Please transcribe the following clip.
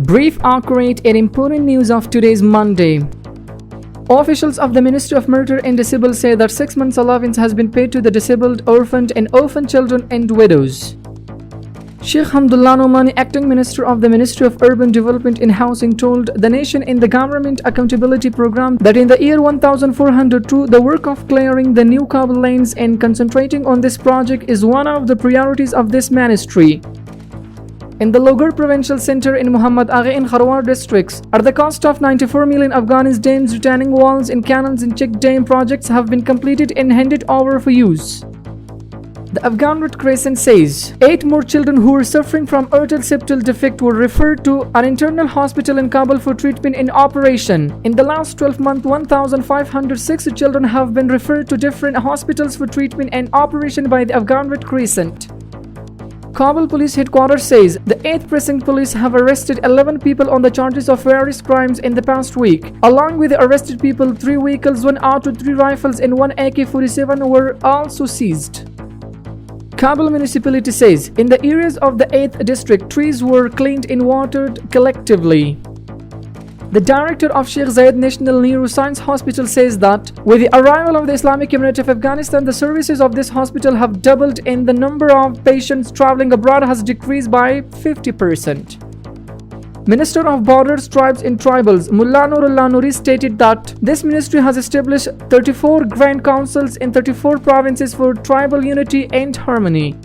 Brief, accurate, and important news of today's Monday. Officials of the Ministry of Murder and Disabled say that 6 months' allowance has been paid to the disabled, orphaned, and orphan children and widows. Sheikh Hamdullah Nomani, acting minister of the Ministry of Urban Development and Housing, told the nation in the Government Accountability Program that in the year 1402, the work of clearing the new Kabul lanes and concentrating on this project is one of the priorities of this ministry. In the Logar Provincial Center in Muhammad Agha in Kharwar districts, at the cost of 94 million, Afghanis dams, retaining walls, and canals and check dam projects have been completed and handed over for use. The Afghan Red Crescent says 8 more children who were suffering from erectile septal defect were referred to an internal hospital in Kabul for treatment and operation. In the last 12 months, 1,506 children have been referred to different hospitals for treatment and operation by the Afghan Red Crescent. Kabul Police Headquarters says the 8th Precinct Police have arrested 11 people on the charges of various crimes in the past week. Along with the arrested people, 3 vehicles, 1 auto, 3 rifles, and 1 AK-47 were also seized. Kabul municipality says in the areas of the 8th district, trees were cleaned and watered collectively. The director of Sheikh Zayed National Neuroscience Hospital says that with the arrival of the Islamic Emirate of Afghanistan, the services of this hospital have doubled and the number of patients traveling abroad has decreased by 50%. Minister of Borders, Tribes and Tribals, Mullah Nurullah Nuri, stated that this ministry has established 34 grand councils in 34 provinces for tribal unity and harmony.